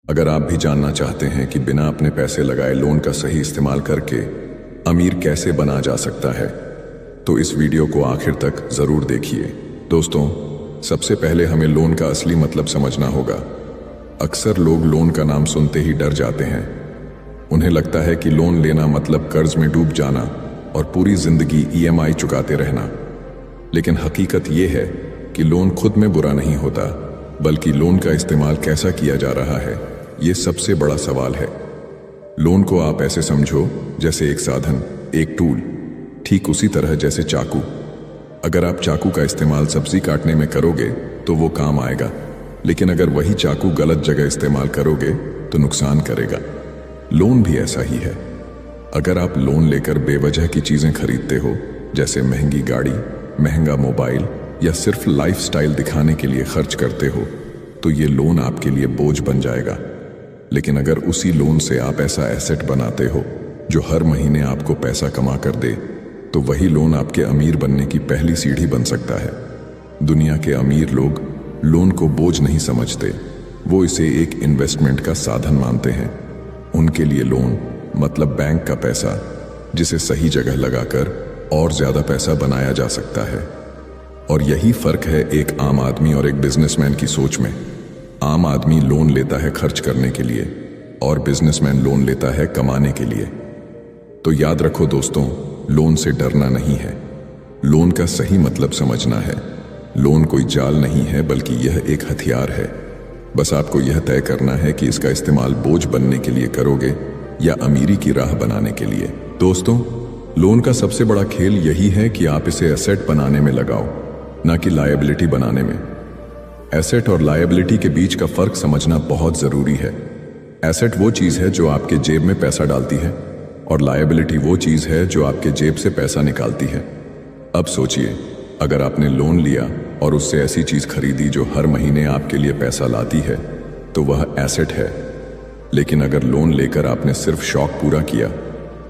अगर आप भी जानना चाहते हैं कि बिना अपने पैसे लगाए लोन का सही इस्तेमाल करके अमीर कैसे बना जा सकता है, तो इस वीडियो को आखिर तक जरूर देखिए। दोस्तों, सबसे पहले हमें लोन का असली मतलब समझना होगा। अक्सर लोग लोन का नाम सुनते ही डर जाते हैं। उन्हें लगता है कि लोन लेना मतलब कर्ज में डूब जाना और पूरी जिंदगी EMI चुकाते रहना। लेकिन हकीकत यह है कि लोन खुद में बुरा नहीं होता, बल्कि लोन का इस्तेमाल कैसा किया जा रहा है, ये सबसे बड़ा सवाल है। लोन को आप ऐसे समझो जैसे एक साधन, एक टूल, ठीक उसी तरह जैसे चाकू। अगर आप चाकू का इस्तेमाल सब्जी काटने में करोगे तो वो काम आएगा, लेकिन अगर वही चाकू गलत जगह इस्तेमाल करोगे तो नुकसान करेगा। लोन भी ऐसा ही है। अगर आप लोन लेकर बेवजह की चीजें खरीदते हो, जैसे महंगी गाड़ी, महंगा मोबाइल या सिर्फ लाइफस्टाइल दिखाने के लिए खर्च करते हो, तो ये लोन आपके लिए बोझ बन जाएगा। लेकिन अगर उसी लोन से आप ऐसा एसेट बनाते हो जो हर महीने आपको पैसा कमा कर दे, तो वही लोन आपके अमीर बनने की पहली सीढ़ी बन सकता है। दुनिया के अमीर लोग लोन को बोझ नहीं समझते, वो इसे एक इन्वेस्टमेंट का साधन मानते हैं। उनके लिए लोन मतलब बैंक का पैसा, जिसे सही जगह लगाकर और ज्यादा पैसा बनाया जा सकता है। और यही फर्क है एक आम आदमी और एक बिजनेसमैन की सोच में। आम आदमी लोन लेता है खर्च करने के लिए और बिजनेसमैन लोन लेता है कमाने के लिए। तो याद रखो दोस्तों, लोन से डरना नहीं है, लोन का सही मतलब समझना है। लोन कोई जाल नहीं है, बल्कि यह एक हथियार है। बस आपको यह तय करना है कि इसका इस्तेमाल बोझ बनने के लिए करोगे या अमीरी की राह बनाने के लिए। दोस्तों, लोन का सबसे बड़ा खेल यही है कि आप इसे एसेट बनाने में लगाओ, ना कि लायबिलिटी बनाने में। एसेट और लायबिलिटी के बीच का फर्क समझना बहुत जरूरी है। एसेट वो चीज है जो आपके जेब में पैसा डालती है, और लायबिलिटी वो चीज है जो आपके जेब से पैसा निकालती है। अब सोचिए, अगर आपने लोन लिया और उससे ऐसी चीज खरीदी जो हर महीने आपके लिए पैसा लाती है, तो वह एसेट है। लेकिन अगर लोन लेकर आपने सिर्फ शौक पूरा किया,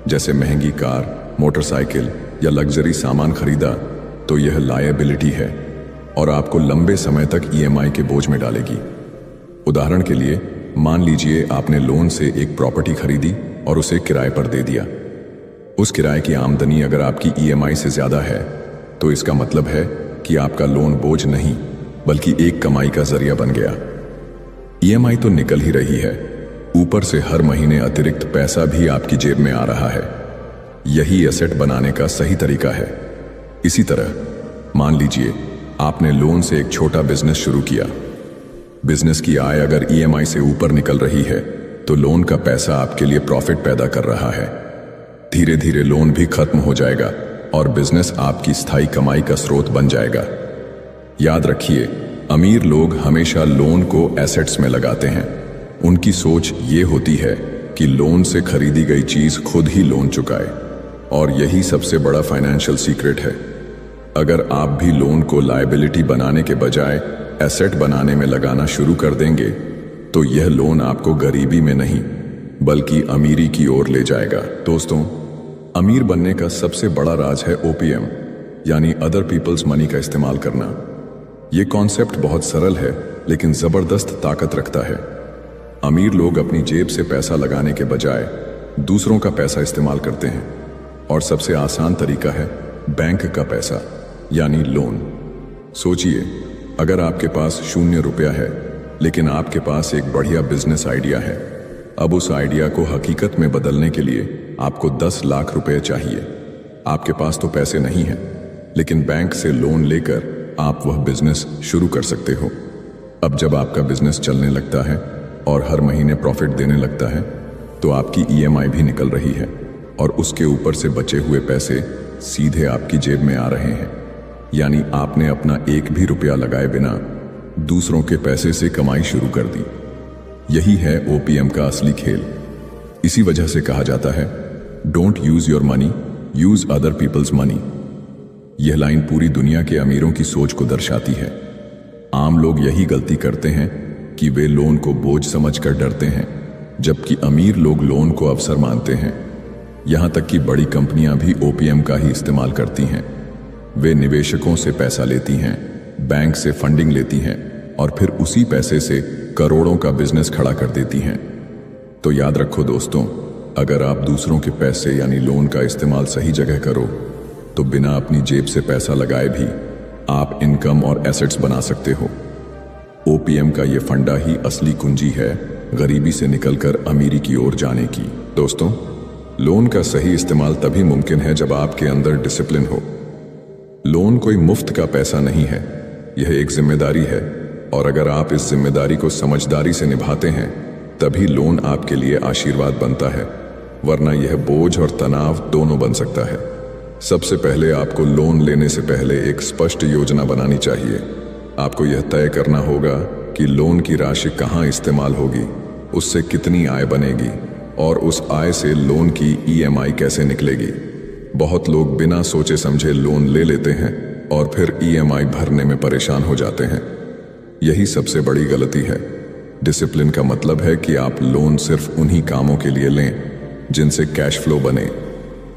जैसे महंगी कार, मोटरसाइकिल या लग्जरी सामान खरीदा, तो यह लायबिलिटी है और आपको लंबे समय तक EMI के बोझ में डालेगी। उदाहरण के लिए, मान लीजिए आपने लोन से एक प्रॉपर्टी खरीदी और उसे किराए पर दे दिया। उस किराए की आमदनी अगर आपकी EMI से ज्यादा है, तो इसका मतलब है कि आपका लोन बोझ नहीं, बल्कि एक कमाई का जरिया बन गया। EMI तो निकल ही रही है, ऊपर से हर महीने अतिरिक्त पैसा भी आपकी जेब में आ रहा है। यही एसेट बनाने का सही तरीका है। इसी तरह, मान लीजिए आपने लोन से एक छोटा बिजनेस शुरू किया। बिजनेस की आय अगर EMI से ऊपर निकल रही है, तो लोन का पैसा आपके लिए प्रॉफिट पैदा कर रहा है। धीरे धीरे लोन भी खत्म हो जाएगा और बिजनेस आपकी स्थायी कमाई का स्रोत बन जाएगा। याद रखिए, अमीर लोग हमेशा लोन को एसेट्स में लगाते हैं। उनकी सोच ये होती है कि लोन से खरीदी गई चीज खुद ही लोन चुकाए, और यही सबसे बड़ा फाइनेंशियल सीक्रेट है। अगर आप भी लोन को लायबिलिटी बनाने के बजाय एसेट बनाने में लगाना शुरू कर देंगे, तो यह लोन आपको गरीबी में नहीं, बल्कि अमीरी की ओर ले जाएगा। दोस्तों, अमीर बनने का सबसे बड़ा राज है OPM, यानी अदर पीपल्स मनी का इस्तेमाल करना। यह कॉन्सेप्ट बहुत सरल है, लेकिन जबरदस्त ताकत रखता है। अमीर लोग अपनी जेब से पैसा लगाने के बजाय दूसरों का पैसा इस्तेमाल करते हैं, और सबसे आसान तरीका है बैंक का पैसा, यानी लोन। सोचिए, अगर आपके पास 0 रुपया है, लेकिन आपके पास एक बढ़िया बिजनेस आइडिया है। अब उस आइडिया को हकीकत में बदलने के लिए आपको 10 लाख रुपए चाहिए। आपके पास तो पैसे नहीं हैं, लेकिन बैंक से लोन लेकर आप वह बिजनेस शुरू कर सकते हो। अब जब आपका बिजनेस चलने लगता है और हर महीने प्रॉफिट देने लगता है, तो आपकी EMI भी निकल रही है, और उसके ऊपर से बचे हुए पैसे सीधे आपकी जेब में आ रहे हैं। यानी आपने अपना एक भी रुपया लगाए बिना दूसरों के पैसे से कमाई शुरू कर दी। यही है OPM का असली खेल। इसी वजह से कहा जाता है, don't use your money, use other peoples money. यह लाइन पूरी दुनिया के अमीरों की सोच को दर्शाती है। आम लोग यही गलती करते हैं कि वे लोन को बोझ समझकर डरते हैं, जबकि अमीर लोग लोन को अवसर मानते हैं। यहां तक कि बड़ी कंपनियां भी OPM का ही इस्तेमाल करती हैं। वे निवेशकों से पैसा लेती हैं, बैंक से फंडिंग लेती हैं और फिर उसी पैसे से करोड़ों का बिजनेस खड़ा कर देती हैं। तो याद रखो दोस्तों, अगर आप दूसरों के पैसे यानी लोन का इस्तेमाल सही जगह करो तो बिना अपनी जेब से पैसा लगाए भी आप इनकम और एसेट्स बना सकते हो। ओपीएम का ये फंडा ही असली कुंजी है गरीबी से निकलकर अमीरी की ओर जाने की। दोस्तों, लोन का सही इस्तेमाल तभी मुमकिन है जब आपके अंदर डिसिप्लिन हो। लोन कोई मुफ्त का पैसा नहीं है, यह एक जिम्मेदारी है, और अगर आप इस जिम्मेदारी को समझदारी से निभाते हैं तभी लोन आपके लिए आशीर्वाद बनता है, वरना यह बोझ और तनाव दोनों बन सकता है। सबसे पहले आपको लोन लेने से पहले एक स्पष्ट योजना बनानी चाहिए। आपको यह तय करना होगा कि लोन की राशि कहाँ इस्तेमाल होगी, उससे कितनी आय बनेगी और उस आय से लोन की ईएमआई कैसे निकलेगी। बहुत लोग बिना सोचे समझे लोन ले लेते हैं और फिर ईएमआई भरने में परेशान हो जाते हैं। यही सबसे बड़ी गलती है। डिसिप्लिन का मतलब है कि आप लोन सिर्फ उन्हीं कामों के लिए लें जिनसे कैश फ्लो बने,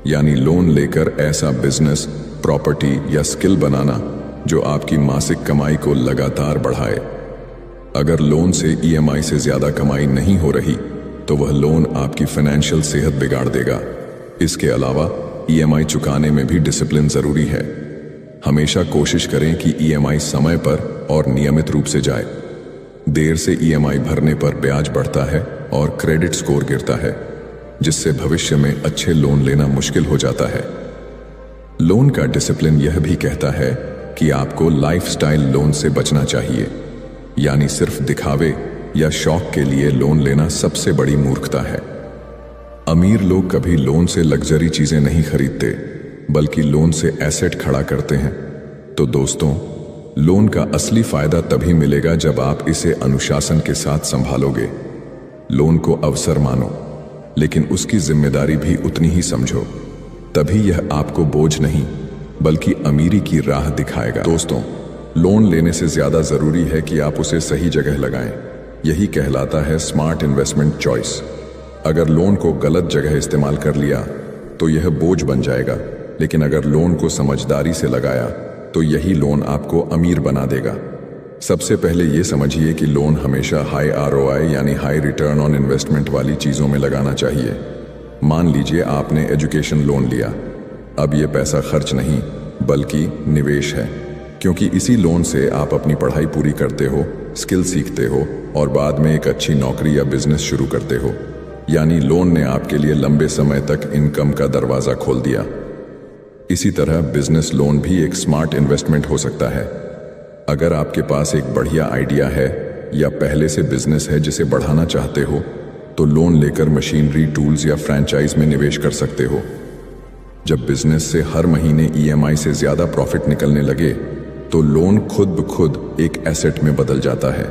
यानी लोन लेकर ऐसा बिजनेस, प्रॉपर्टी या स्किल बनाना जो आपकी मासिक कमाई को लगातार बढ़ाए। अगर लोन से ईएमआई से ज्यादा कमाई नहीं हो रही तो वह लोन आपकी फाइनेंशियल सेहत बिगाड़ देगा। इसके अलावा ईएमआई चुकाने में भी डिसिप्लिन जरूरी है। हमेशा कोशिश करें कि ईएमआई समय पर और नियमित रूप से जाए। देर से ईएमआई भरने पर ब्याज बढ़ता है और क्रेडिट स्कोर गिरता है, जिससे भविष्य में अच्छे लोन लेना मुश्किल हो जाता है। लोन का डिसिप्लिन यह भी कहता है कि आपको लाइफस्टाइल लोन से बचना चाहिए, यानी सिर्फ दिखावे या शौक के लिए लोन लेना सबसे बड़ी मूर्खता है। अमीर लोग कभी लोन से लग्जरी चीजें नहीं खरीदते, बल्कि लोन से एसेट खड़ा करते हैं। तो दोस्तों, लोन का असली फायदा तभी मिलेगा जब आप इसे अनुशासन के साथ संभालोगे। लोन को अवसर मानो, लेकिन उसकी जिम्मेदारी भी उतनी ही समझो, तभी यह आपको बोझ नहीं बल्कि अमीरी की राह दिखाएगा। दोस्तों, लोन लेने से ज्यादा जरूरी है कि आप उसे सही जगह लगाएं। यही कहलाता है स्मार्ट इन्वेस्टमेंट चॉइस। अगर लोन को गलत जगह इस्तेमाल कर लिया तो यह बोझ बन जाएगा, लेकिन अगर लोन को समझदारी से लगाया तो यही लोन आपको अमीर बना देगा। सबसे पहले ये समझिए कि लोन हमेशा हाई आरओआई यानी हाई रिटर्न ऑन इन्वेस्टमेंट वाली चीज़ों में लगाना चाहिए। मान लीजिए आपने एजुकेशन लोन लिया, अब ये पैसा खर्च नहीं बल्कि निवेश है, क्योंकि इसी लोन से आप अपनी पढ़ाई पूरी करते हो, स्किल सीखते हो और बाद में एक अच्छी नौकरी या बिजनेस शुरू करते हो। यानी लोन ने आपके लिए लंबे समय तक इनकम का दरवाज़ा खोल दिया। इसी तरह बिजनेस लोन भी एक स्मार्ट इन्वेस्टमेंट हो सकता है। अगर आपके पास एक बढ़िया आइडिया है या पहले से बिजनेस है जिसे बढ़ाना चाहते हो, तो लोन लेकर मशीनरी, टूल्स या फ्रैंचाइज में निवेश कर सकते हो। जब बिजनेस से हर महीने ईएमआई से ज्यादा प्रॉफिट निकलने लगे तो लोन खुद ब खुद एक एसेट में बदल जाता है।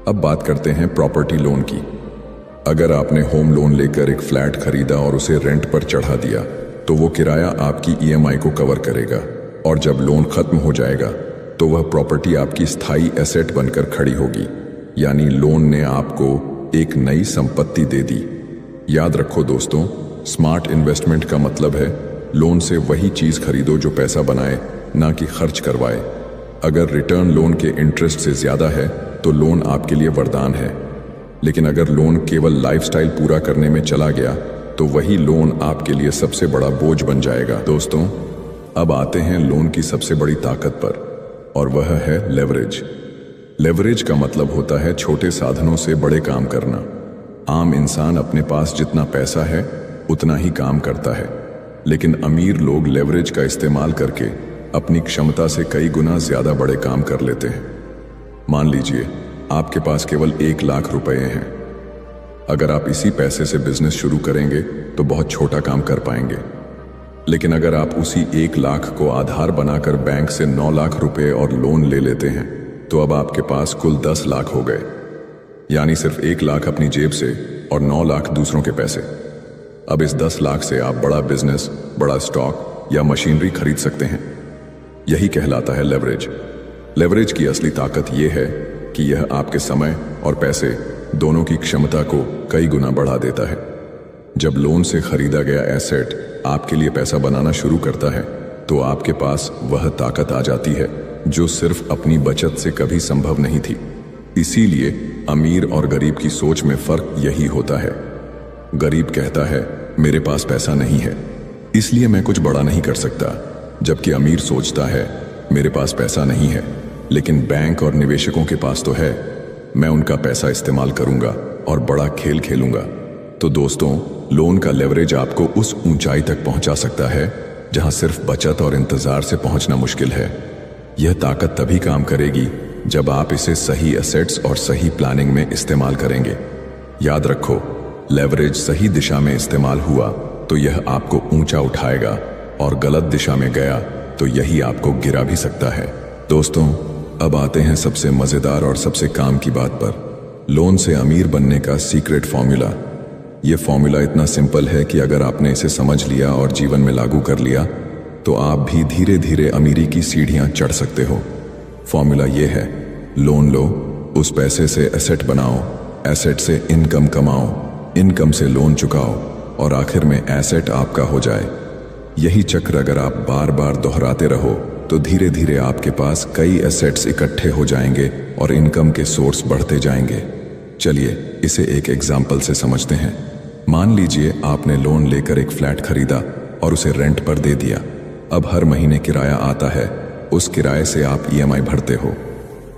अब बात करते हैं प्रॉपर्टी लोन की। अगर आपने होम लोन लेकर एक फ्लैट खरीदा और उसे रेंट पर चढ़ा दिया तो वो किराया आपकी ईएमआई को कवर करेगा, और जब लोन खत्म हो जाएगा तो वह प्रॉपर्टी आपकी स्थायी एसेट बनकर खड़ी होगी। यानी लोन ने आपको एक नई संपत्ति दे दी। याद रखो दोस्तों, स्मार्ट इन्वेस्टमेंट का मतलब है लोन से वही चीज खरीदो जो पैसा बनाए, ना कि खर्च करवाए। अगर रिटर्न लोन के इंटरेस्ट से ज्यादा है तो लोन आपके लिए वरदान है, लेकिन अगर लोन केवल लाइफस्टाइल पूरा करने में चला गया तो वही लोन आपके लिए सबसे बड़ा बोझ बन जाएगा। दोस्तों, अब आते हैं लोन की सबसे बड़ी ताकत पर, और वह है लेवरेज। लेवरेज का मतलब होता है छोटे साधनों से बड़े काम करना। आम इंसान अपने पास जितना पैसा है उतना ही काम करता है, लेकिन अमीर लोग लेवरेज का इस्तेमाल करके अपनी क्षमता से कई गुना ज्यादा बड़े काम कर लेते हैं। मान लीजिए आपके पास केवल 1 लाख रुपए हैं। अगर आप इसी पैसे से बिजनेस शुरू करेंगे तो बहुत छोटा काम कर पाएंगे, लेकिन अगर आप उसी 1 लाख को आधार बनाकर बैंक से 9 लाख रुपए और लोन ले लेते हैं तो अब आपके पास कुल 10 लाख हो गए। यानी सिर्फ 1 लाख अपनी जेब से और 9 लाख दूसरों के पैसे। अब इस 10 लाख से आप बड़ा बिजनेस, बड़ा स्टॉक या मशीनरी खरीद सकते हैं। यही कहलाता है लेवरेज। लेवरेज की असली ताकत यह है कि यह आपके समय और पैसे दोनों की क्षमता को कई गुना बढ़ा देता है। जब लोन से खरीदा गया एसेट आपके लिए पैसा बनाना शुरू करता है तो आपके पास वह ताकत आ जाती है जो सिर्फ अपनी बचत से कभी संभव नहीं थी। इसीलिए अमीर और गरीब की सोच में फर्क यही होता है। गरीब कहता है मेरे पास पैसा नहीं है, इसलिए मैं कुछ बड़ा नहीं कर सकता, जबकि अमीर सोचता है मेरे पास पैसा नहीं है, लेकिन बैंक और निवेशकों के पास तो है, मैं उनका पैसा इस्तेमाल करूंगा और बड़ा खेल खेलूंगा। तो दोस्तों, लोन का लेवरेज आपको उस ऊंचाई तक पहुंचा सकता है जहां सिर्फ बचत और इंतजार से पहुंचना मुश्किल है। यह ताकत तभी काम करेगी जब आप इसे सही एसेट्स और सही प्लानिंग में इस्तेमाल करेंगे। याद रखो, लेवरेज सही दिशा में इस्तेमाल हुआ तो यह आपको ऊंचा उठाएगा, और गलत दिशा में गया तो यही आपको गिरा भी सकता है। दोस्तों, अब आते हैं सबसे मजेदार और सबसे काम की बात पर, लोन से अमीर बनने का सीक्रेट फॉर्मूला। यह फॉर्मूला इतना सिंपल है कि अगर आपने इसे समझ लिया और जीवन में लागू कर लिया तो आप भी धीरे धीरे अमीरी की सीढ़ियां चढ़ सकते हो। फॉर्मूला यह है, लोन लो, उस पैसे से एसेट बनाओ, एसेट से इनकम कमाओ, इनकम से लोन चुकाओ, और आखिर में एसेट आपका हो जाए। यही चक्र अगर आप बार बार दोहराते रहो तो धीरे धीरे आपके पास कई एसेट्स इकट्ठे हो जाएंगे और इनकम के सोर्स बढ़ते जाएंगे। चलिए इसे एक एग्जाम्पल से समझते हैं। मान लीजिए आपने लोन लेकर एक फ्लैट खरीदा और उसे रेंट पर दे दिया। अब हर महीने किराया आता है, उस किराए से आप ईएमआई भरते हो।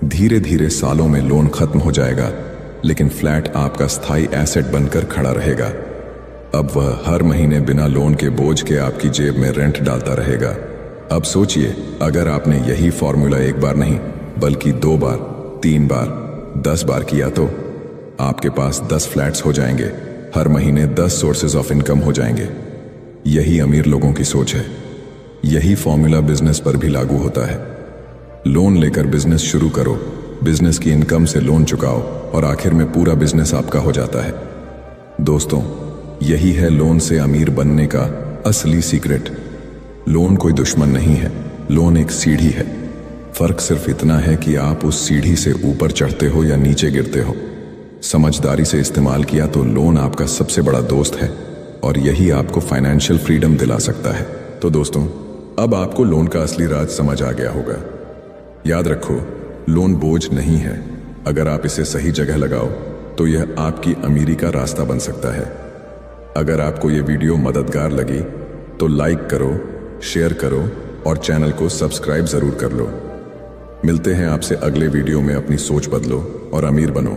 धीरे धीरे सालों में लोन खत्म हो जाएगा, लेकिन फ्लैट आपका स्थायी एसेट बनकर खड़ा रहेगा। अब वह हर महीने बिना लोन के बोझ के आपकी जेब में रेंट डालता रहेगा। अब सोचिए, अगर आपने यही फॉर्मूला एक बार नहीं बल्कि 2 बार, 3 बार, 10 बार किया तो आपके पास 10 फ्लैट्स हो जाएंगे, हर महीने 10 सोर्सेज ऑफ इनकम हो जाएंगे। यही अमीर लोगों की सोच है। यही फॉर्मूला बिजनेस पर भी लागू होता है। लोन लेकर बिजनेस शुरू करो, बिजनेस की इनकम से लोन चुकाओ, और आखिर में पूरा बिजनेस आपका हो जाता है। दोस्तों, यही है लोन से अमीर बनने का असली सीक्रेट। लोन कोई दुश्मन नहीं है, लोन एक सीढ़ी है। फर्क सिर्फ इतना है कि आप उस सीढ़ी से ऊपर चढ़ते हो या नीचे गिरते हो। समझदारी से इस्तेमाल किया तो लोन आपका सबसे बड़ा दोस्त है, और यही आपको फाइनेंशियल फ्रीडम दिला सकता है। तो दोस्तों, अब आपको लोन का असली राज समझ आ गया होगा। याद रखो, लोन बोझ नहीं है। अगर आप इसे सही जगह लगाओ तो यह आपकी अमीरी का रास्ता बन सकता है। अगर आपको यह वीडियो मददगार लगी तो लाइक करो, शेयर करो और चैनल को सब्सक्राइब जरूर कर लो। मिलते हैं आपसे अगले वीडियो में। अपनी सोच बदलो और अमीर बनो।